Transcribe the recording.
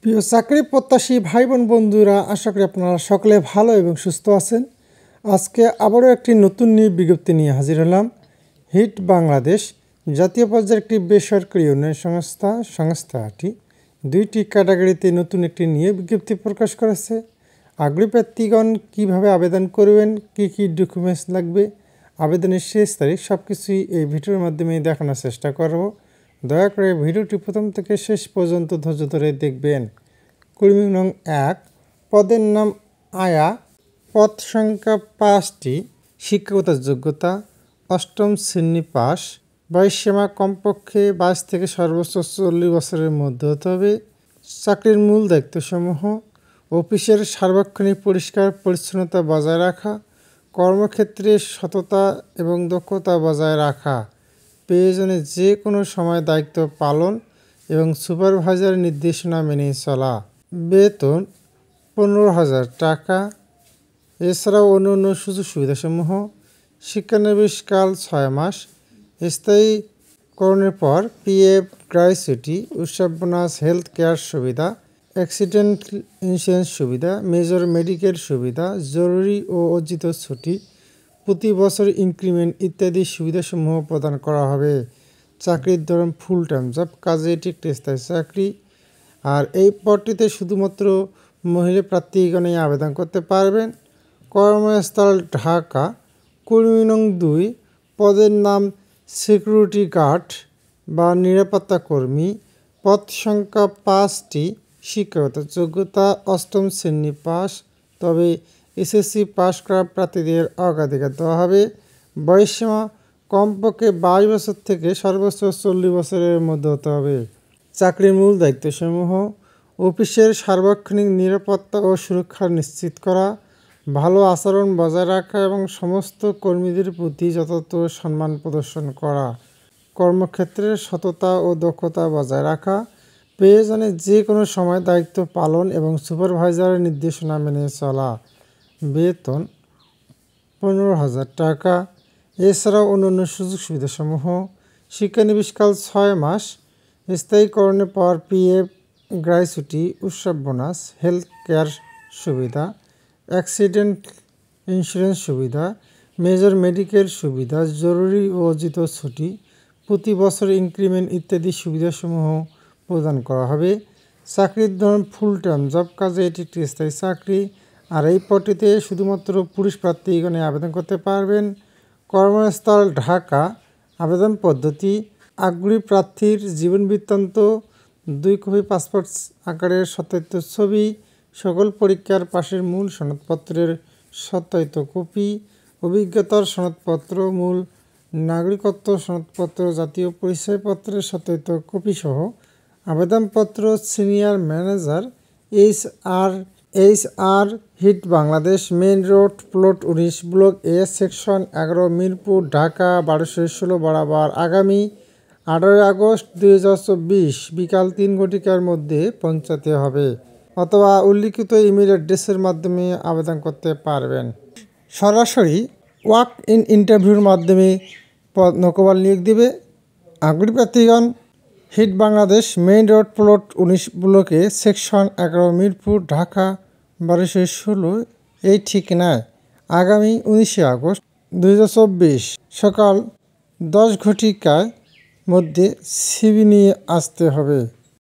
প্রিয় চাকরি প্রত্যাশী ভাই বোন বন্ধুরা, আশা করি আপনারা সকলে ভালো এবং সুস্থ আছেন। আজকে আবারও একটি নতুন নিয়োগ বিজ্ঞপ্তি নিয়ে হাজির হলাম। হিট বাংলাদেশ জাতীয় পর্যায়ের একটি বেসরকারি উন্নয়ন সংস্থাটি 2টি ক্যাটাগরিতে নতুন একটি নিয়োগ বিজ্ঞপ্তি প্রকাশ করেছে। আগ্রহী প্রার্থীগণ কীভাবে আবেদন করবেন, কী কী ডকুমেন্টস লাগবে, আবেদনের শেষ তারিখ সব কিছুই এই ভিডিওর মাধ্যমে দেখানোর চেষ্টা করব। দয়া করে ভিডিওটি প্রথম থেকে শেষ পর্যন্ত ধৈর্য ধরে দেখবেন। কর্মী নং 1, পদের নাম আয়া, পদ সংখ্যা 5টি, শিক্ষাগত যোগ্যতা 8ম শ্রেণী পাস, বয়সসীমা কমপক্ষে 22 থেকে সর্বোচ্চ 40 বছরের মধ্যে হতে হবে। চাকরির মূল দায়িত্বসমূহ: অফিসের সার্বক্ষণিক পরিষ্কার পরিচ্ছন্নতা বজায় রাখা, কর্মক্ষেত্রে সততা এবং দক্ষতা বজায় রাখা, প্রয়োজনে যে কোনো সময় দায়িত্ব পালন এবং সুপারভাইজারের নির্দেশনা মেনে চলা। বেতন 15,000 টাকা। এছাড়াও অন্যান্য সুযোগ সুবিধাসমূহ: শিক্ষানবিশকাল 6 মাস, স্থায়ীকরণের পর পিএফ, গ্র্যাচুইটি, উৎসব বোনাস, হেলথ কেয়ার সুবিধা, অ্যাক্সিডেন্ট ইন্স্যুরেন্স সুবিধা, মেজর মেডিকেল সুবিধা, জরুরি ও অর্জিত ছুটি, প্রতি বছর ইনক্রিমেন্ট ইত্যাদি সুবিধাসমূহ প্রদান করা হবে। চাকরির ধরন ফুল টাইম জব, কাজে এটি একটি স্থায়ী চাকরি। আর এই পদটিতে শুধুমাত্র মহিলা প্রার্থীগণই আবেদন করতে পারবেন। কর্মস্থল ঢাকা। কর্মী নং 2, পদের নাম সিকিউরিটি গার্ড বা নিরাপত্তা কর্মী, পদ সংখ্যা 5টি, শিক্ষাগত যোগ্যতা 8ম শ্রেণী পাস, তবে এসএসসি পাস করা প্রার্থীদের অগ্রাধিকার দেওয়া হবে। বয়সসীমা কমপক্ষে 22 বছর থেকে সর্বোচ্চ 40 বছরের মধ্যে হতে হবে। চাকরির মূল দায়িত্বসমূহ: অফিসের সার্বক্ষণিক নিরাপত্তা ও সুরক্ষা নিশ্চিত করা, ভালো আচরণ বজায় রাখা এবং সমস্ত কর্মীদের প্রতি যথাযথ সম্মান প্রদর্শন করা, কর্মক্ষেত্রে সততা ও দক্ষতা বজায় রাখা, প্রয়োজনে যে কোনো সময় দায়িত্ব পালন এবং সুপারভাইজারের নির্দেশনা মেনে চলা। বেতন 15,000 টাকা। এছাড়াও অন্যান্য সুযোগ সুবিধাসমূহ: শিক্ষানবিশকাল 6 মাস, স্থায়ীকরণের পর পিএফ, গ্র্যাচুইটি, উৎসব বোনাস, হেলথ কেয়ার সুবিধা, অ্যাক্সিডেন্ট ইন্স্যুরেন্স সুবিধা, মেজর মেডিকেল সুবিধা, জরুরি ও অর্জিত ছুটি, প্রতি বছর ইনক্রিমেন্ট ইত্যাদি সুবিধাসমূহ প্রদান করা হবে। চাকরির ধরন ফুল টাইম জব, কাজে এটি একটি স্থায়ী চাকরি। আর এই পদটিতে শুধুমাত্র পুরুষ প্রার্থীগণে আবেদন করতে পারবেন। কর্মস্থল ঢাকা। আবেদন পদ্ধতি: আগ্রহী প্রার্থীর জীবন বৃত্তান্ত, 2 কপি পাসপোর্ট আকারের সত্যায়িত ছবি, সকল পরীক্ষার পাশের মূল সনদপত্রের সত্যায়িত কপি, অভিজ্ঞতার সনদপত্র, মূল নাগরিকত্ব সনদপত্র, জাতীয় পরিচয়পত্রের সত্যায়িত কপিসহ আবেদনপত্র সিনিয়র ম্যানেজার, HR হিট Bangladesh, main road, plot 19, block A, section 11, Mirpur, Dhaka 1216 বরাবর আগামী 18 আগস্ট 2024 বিকাল 3 ঘটিকার মধ্যে পৌঁছাতে হবে, অথবা উল্লিখিত ইমেল অ্যাড্রেসের মাধ্যমে আবেদন করতে পারবেন। সরাসরি ওয়াক ইন ইন্টারভিউর মাধ্যমে নকবাল নিয়োগ দিবে। আগ্রহী প্রার্থীগণ হিট বাংলাদেশ, মেইন রোড, প্লট 19, ব্লকে, সেকশন 11, মিরপুর, ঢাকা 1216 এই ঠিকানায় আগামী 19 আগস্ট 2024 সকাল 10 ঘটিকার মধ্যে সিভি নিয়ে আসতে হবে।